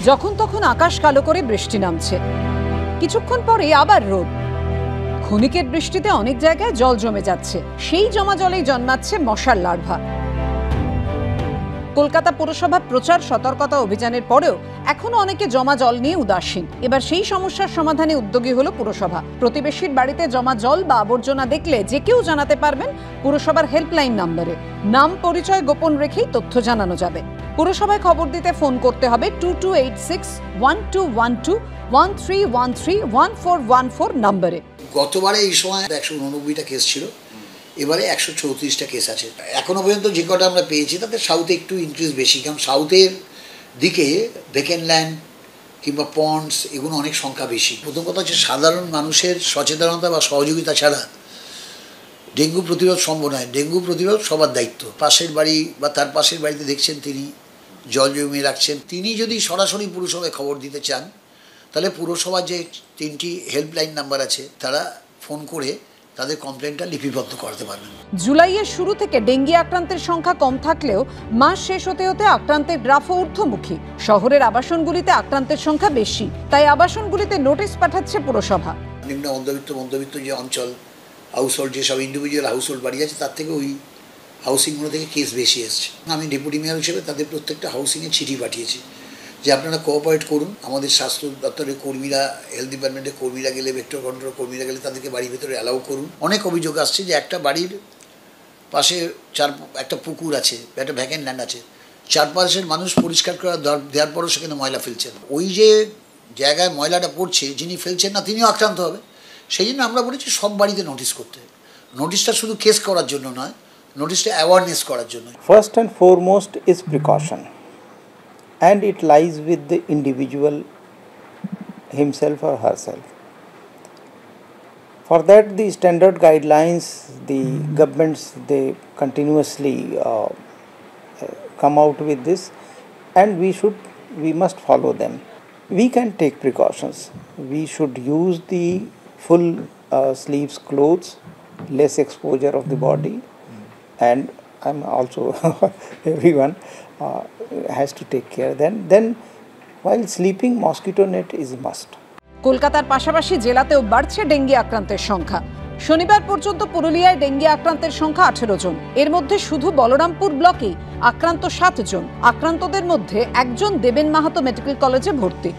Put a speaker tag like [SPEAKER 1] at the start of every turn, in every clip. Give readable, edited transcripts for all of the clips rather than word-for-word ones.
[SPEAKER 1] যখন তখন আকাশ কালো করে বৃষ্টি নামছে, কিছুক্ষণ পরে আবার রোদ। ক্ষণিকের বৃষ্টিতে অনেক জায়গায় জল জমে যাচ্ছে, সেই জমা জলেই জন্মাচ্ছে মশার লার্ভা। কলকাতা পুরসভা প্রচার সতর্কতা অভিযানের পরেও এখনো অনেকে জমা জল নিয়ে উদাসীন। এবার সেই সমস্যার সমাধানে উদ্যোগী হলো পুরসভা। প্রতিবেশীর বাড়িতে জমা জল বা আবর্জনা দেখলে যে কেউ জানাতে পারবেন পুরসভার হেল্পলাইন নম্বরে। নাম পরিচয় গোপন রেখেই তথ্য জানানো যাবে। পুরসভায় খবর দিতে ফোন করতে হবে 2286-1213-1313-1414 নম্বরে।
[SPEAKER 2] গতবারে এই সময় 189টা কেস ছিল, এবারে 134টা কেস আছে। এখনো পর্যন্ত যে কটা আমরা পেয়েছি তাতে সাউথে একটু ইনক্রিজ বেশি, কারণ সাউথের দিকে ভেকেন্ট ল্যান্ড কিংবা পন্ডস এগুলো অনেক সংখ্যা বেশি। প্রথম কথা হচ্ছে সাধারণ মানুষের সচেতনতা বা সহযোগিতা ছাড়া ডেঙ্গু প্রতিরোধ সম্ভব নয়। ডেঙ্গু প্রতিরোধ সবার দায়িত্ব। পাশের বাড়ি বা তার পাশের বাড়িতে দেখছেন তিনি জল জমিয়ে রাখছেন, তিনি যদি সরাসরি পুরসভায় খবর দিতে চান তাহলে পুরসভার যে 3টি হেল্পলাইন নাম্বার আছে তারা ফোন করে তাদের কমপ্লেনটা লিপিবদ্ধ করতে পারবেন।
[SPEAKER 1] জুলাইয়ের শুরু থেকে ডেঙ্গি আক্রান্তের সংখ্যা কম থাকলেও মাস শেষ হতে হতে আক্রান্তের গ্রাফও ঊর্ধ্বমুখী। শহরের আবাসনগুলিতে আক্রান্তের সংখ্যা বেশি, তাই আবাসনগুলিতে নোটিশ পাঠাচ্ছে পুরসভা।
[SPEAKER 2] নিম্ন মধ্যবিত্ত যে অঞ্চল হাউস হোল্ড, যেসব ইন্ডিভিজুয়াল হাউস হোল্ড বাড়ি আছে তার থেকে ওই হাউসিংগুলো থেকে কেস বেশি এসছে। আমি ডেপুটি মেয়র হিসেবে তাদের প্রত্যেকটা হাউসিংয়ে চিঠি পাঠিয়েছি যে আপনারা কোঅপারেট করুন। আমাদের স্বাস্থ্য দপ্তরের কর্মীরা, হেলথ ডিপার্টমেন্টের কর্মীরা গেলে, ভেক্টর কন্ট্রোল কর্মীরা গেলে তাদেরকে বাড়ির ভেতরে অ্যালাউ করুন। অনেক অভিযোগ আসছে যে একটা বাড়ির পাশে একটা পুকুর আছে, একটা ভ্যাকেন্ট ল্যান্ড আছে, চারপাশের মানুষ পরিষ্কার করা দেওয়ার পরও সেখানে ময়লা ফেলছেন। ওই যে জায়গায় ময়লাটা পড়ছে, যিনি ফেলছেন না তিনিও আক্রান্ত হবে। সেই জন্য আমরা বলেছি সব বাড়িতে নোটিশ করতে। নোটিশটা শুধু কেস করার জন্য নয়, নোটিশটা অ্যাওয়ারনেস করার জন্য।
[SPEAKER 3] First and foremost is precaution, and it lies with the individual himself or herself. For that, the standard guidelines, the governments, they continuously come out with this, and we must follow them. We can take precautions. We should use the full sleeves clothes, less exposure of the body, and I'm also everyone has to take care. Then while sleeping, mosquito net is a must.
[SPEAKER 1] কলকাতার পাশাপাশি জেলাতেও বাড়ছে dengue আক্রান্তের সংখ্যা। শনিবার পর্যন্ত পুরুলিয়ায় dengue আক্রান্তের সংখ্যা 18 জন। এর মধ্যে শুধু বলরামপুর ব্লকেই আক্রান্ত 7 জন। আক্রান্তদের মধ্যে একজন দেবেন মাহাতো মেডিকেল কলেজে ভর্তি।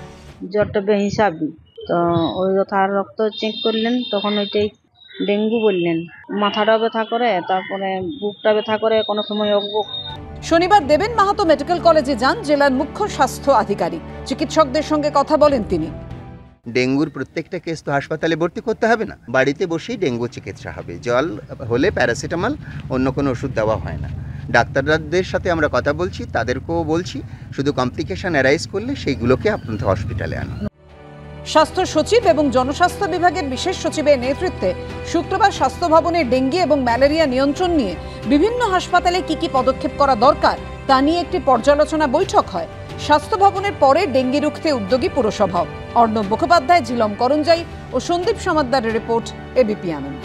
[SPEAKER 4] জ্বরটা বেহিসাবি, তো ওই কথা রক্ত চেক করলেন, তখন ওইটাই ডেঙ্গু বললেন। মাথাটা ব্যথা করে, তারপরে বুকটা ব্যথা করে, কোনো সময়
[SPEAKER 1] শনিবার দেবেন মাহাতো মেডিকেল কলেজে যান জেলার মুখ্য স্বাস্থ্য আধিকারিক। চিকিৎসকদের সঙ্গে কথা বলেন তিনি।
[SPEAKER 5] ডেঙ্গুর প্রত্যেকটা কেস তো হাসপাতালে ভর্তি করতে হবে না, বাড়িতে বসেই ডেঙ্গু চিকিৎসা হবে। জল হলে প্যারাসিটামল, অন্য কোনো ওষুধ দেওয়া হয় না। ডাক্তারদের সাথে আমরা কথা বলছি, তাদেরকেও বলছি শুধু কমপ্লিকেশন অ্যারাইজ করলে সেইগুলোকে আপনাদের হসপিটালে আনুন।
[SPEAKER 1] স্বাস্থ্য সচিব এবং জনস্বাস্থ্য বিভাগের বিশেষ সচিবের নেতৃত্বে শুক্রবার স্বাস্থ্য ভবনে ডেঙ্গি এবং ম্যালেরিয়া নিয়ন্ত্রণ নিয়ে বিভিন্ন হাসপাতালে কি পদক্ষেপ করা দরকার তা নিয়ে একটি পর্যালোচনা বৈঠক হয়। স্বাস্থ্য ভবনের পরে ডেঙ্গি রুখতে উদ্যোগী পুরসভা। অর্ণব মুখোপাধ্যায়, ঝিলম করঞ্জাই ও সন্দীপ সমাদ্দারের রিপোর্ট, এবিপি আনন্দ।